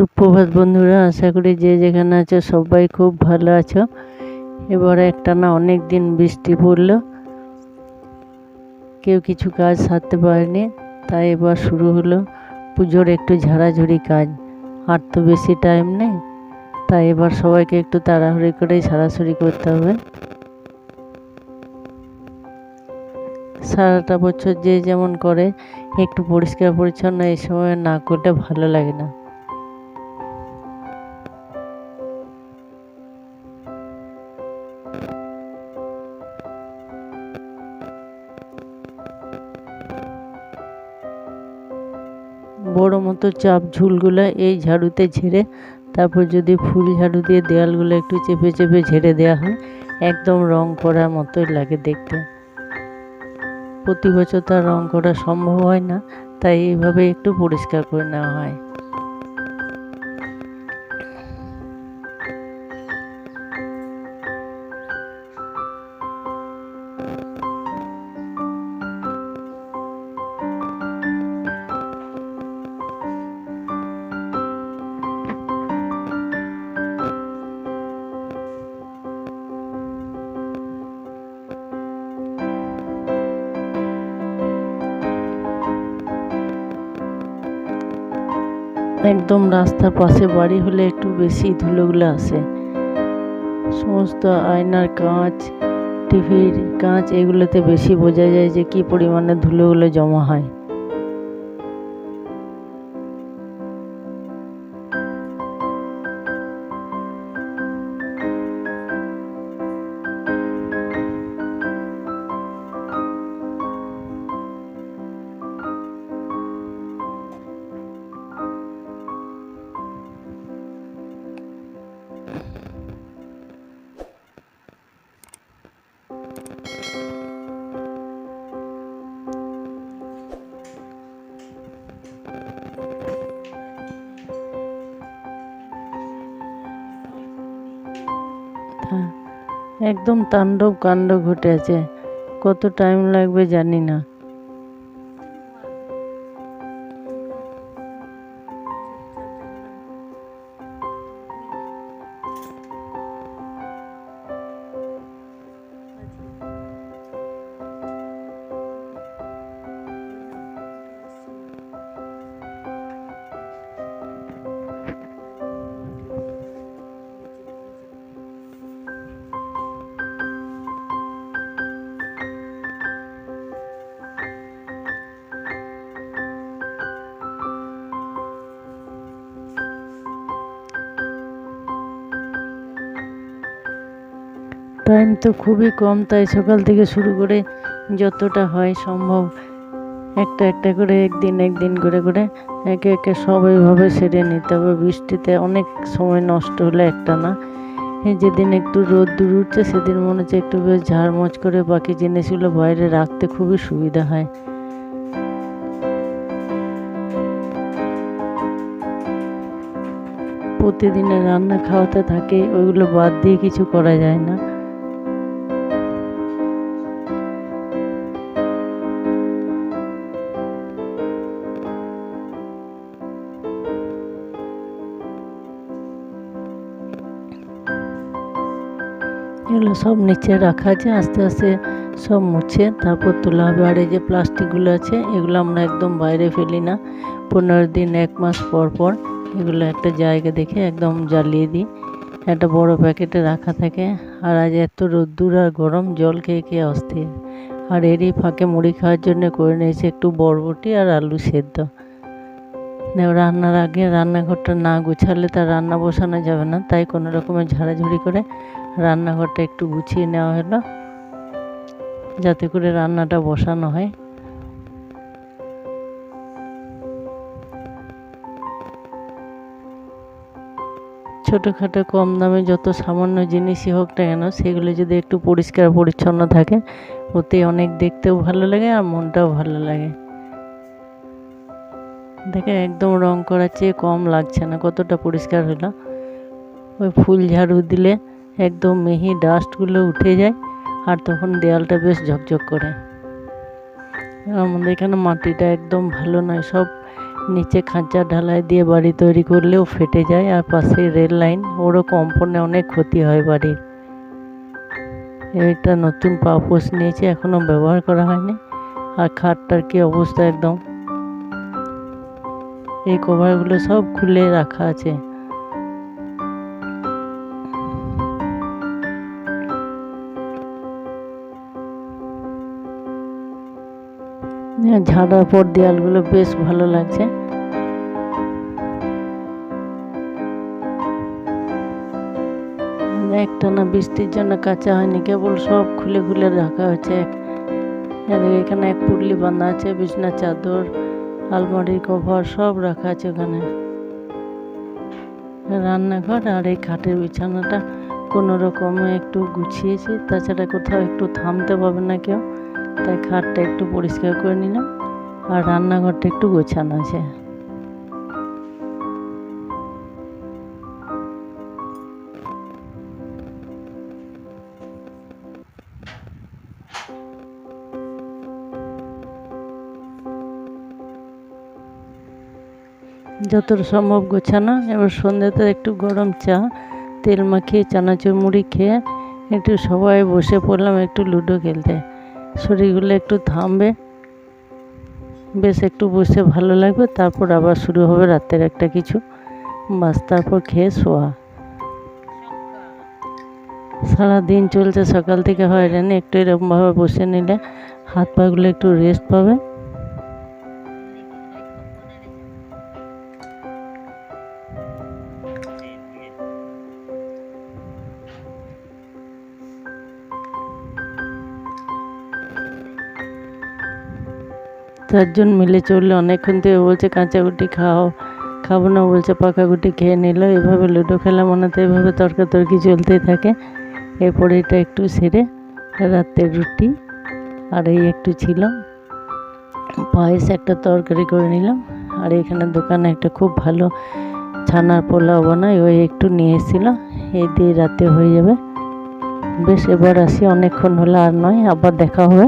সুপ্রভাত বন্ধুরা, আশা করি যে যেখানে আছো সবাই খুব ভালো আছো। এবারে একটানা অনেক দিন বৃষ্টি পড়লো, কেউ কিছু কাজ সারতে পারেনি, তাই এবার শুরু হলো পুজোর একটু ঝাড়াঝুড়ি কাজ। আর তো বেশি টাইম নেই, তাই এবার সবাইকে একটু তাড়াহুড়ি করেই ঝাড়াঝুড়ি করতে হবে। সারাটা বছর যে যেমন করে, একটু পরিষ্কার পরিচ্ছন্ন এই সময় না করলে ভালো লাগে না। বড় মতো চাপ ঝুলগুলো এই ঝাড়ুতে ঝেড়ে, তারপর যদি ফুল ঝাড়ু দিয়ে দেয়ালগুলো একটু চেপে চেপে ঝেড়ে দেওয়া হয়, একদম রং করার মতোই লাগে দেখতে। প্রতি বছর তার রং করা সম্ভব হয় না, তাই এইভাবে একটু পরিষ্কার করে নেওয়া হয়। একদম রাস্তার পাশে বাড়ি হলে একটু বেশি ধুলোগুলো আসে। সমস্ত আয়নার কাঁচ, টিভির কাঁচ, এগুলোতে বেশি বোঝা যায় যে কী পরিমাণে ধুলোগুলো জমা হয়। একদম তাণ্ডব কাণ্ড ঘটে আছে, কত টাইম লাগবে জানি না। টাইম তো খুবই কম, তাই সকাল থেকে শুরু করে যতটা হয় সম্ভব একটা একটা করে একদিন করে করে একে একে সব এইভাবে সেরে নিতে হবে। বৃষ্টিতে অনেক সময় নষ্ট হলে একটা না, যেদিন একটু রোদ্দুর উঠছে সেদিন মনে হচ্ছে একটু বেশ ঝাড়মোছ করে বাকি জিনিসগুলো বাইরে রাখতে খুবই সুবিধা হয়। প্রতিদিনের রান্না খাওয়াতে থাকে, ওইগুলো বাদ দিয়ে কিছু করা যায় না। এগুলো সব নিচে রাখা আছে, আস্তে আস্তে সব মুছে তারপর তোলা হবে। আর এই যে প্লাস্টিকগুলো আছে, এগুলো আমরা একদম বাইরে ফেলি না, 15 দিন 1 মাস পর পর এগুলো একটা জায়গা দেখে একদম জ্বালিয়ে দিই, একটা বড় প্যাকেটে রাখা থাকে। আর আজ এত রোদ্দুর আর গরম, জল খেয়ে খেয়ে অস্থির। আর এরই ফাঁকে মুড়ি খাওয়ার জন্য করে নিয়েছি একটু বরবটি আর আলু সেদ্ধ। রান্নার আগে রান্নাঘরটা না গুছালে তার রান্না বসানো যাবে না, তাই কোনো রকমের ঝাড়াঝুড়ি করে রান্নাঘরটা একটু গুছিয়ে নেওয়া হলো, যাতে করে রান্নাটা বসানো হয়। ছোটোখাটো কম দামে যত সামান্য জিনিসই হোক না কেন, সেগুলো যদি একটু পরিষ্কার পরিচ্ছন্ন থাকে, ওতে অনেক দেখতেও ভালো লাগে আর মনটাও ভালো লাগে। দেখে একদম রং করার চেয়ে কম লাগছে না, কতটা পরিষ্কার হলো। ওই ফুল ঝাড়ু দিলে একদম মিহি ডাস্টগুলো উঠে যায়, আর তখন দেয়ালটা বেশ ঝকঝক করে। আমাদের এখানে মাটিটা একদম ভালো নয়, সব নিচে খাঁচা ঢালাই দিয়ে বাড়ি তৈরি করলেও ফেটে যায়, আর পাশে রেল লাইন, ওরও কম্পনে অনেক ক্ষতি হয় বাড়ির। এটা নতুন পাপোশ নিয়েছে, এখনো ব্যবহার করা হয়নি। আর খাটটার কি অবস্থা একদম, এই কভারগুলো সব খুলে রাখা আছে। ঝাড়ার পর দেয়ালগুলো বেশ ভালো লাগছে। একটানা বৃষ্টির জন্য কাঁচা হয়নি, কেবল সব খুলে খুলে রাখা হয়েছে। এখানে এক পুটলি বাঁধা আছে, বিছনা চাদর, আলমারির কভার সব রাখা আছে ওখানে। রান্নাঘর আর এই খাটের বিছানাটা কোনো রকমে একটু গুছিয়েছি, তাছাড়া কোথাও একটু থামতে পাবে না কেউ, তাই খাটটা একটু পরিষ্কার করে নিলাম। আর রান্নাঘরটা একটু গোছানো আছে। যতটা সম্ভব গোছানো। এবার সন্ধ্যাতে একটু গরম চা, তেল মাখিয়ে চানাচুর মুড়ি খেয়ে একটু সবাই বসে পড়লাম একটু লুডো খেলতে। শরীরগুলো একটু থামবে, বেশ একটু বসে ভালো লাগবে, তারপর আবার শুরু হবে রাতের একটা কিছু, বাস তারপর খেয়ে শোয়া। সারাদিন চলছে, সকাল থেকে হয়রানি, একটু এরকমভাবে বসে নিলে হাত পাগুলো একটু রেস্ট পাবে। চারজন মিলে চললে অনেকক্ষণ থেকে বলছে কাঁচা গুটি খাও, খাবো না বলছে পাকা গুটি খেয়ে নিল। এভাবে লুডো খেলা মনে তো এভাবে তর্কাতর্কি চলতেই থাকে। এরপরে এটা একটু সেরে রাতের রুটি আর এই একটু ছিল পায়েস, একটা তরকারি করে নিলাম। আর এখানে দোকানে একটা খুব ভালো ছানার পোলাও বানায়, ওই একটু নিয়ে এসেছিল, এই দিয়ে রাতে হয়ে যাবে। বেশ, এবার আসি, অনেকক্ষণ হলো আর নয়, আবার দেখা হবে।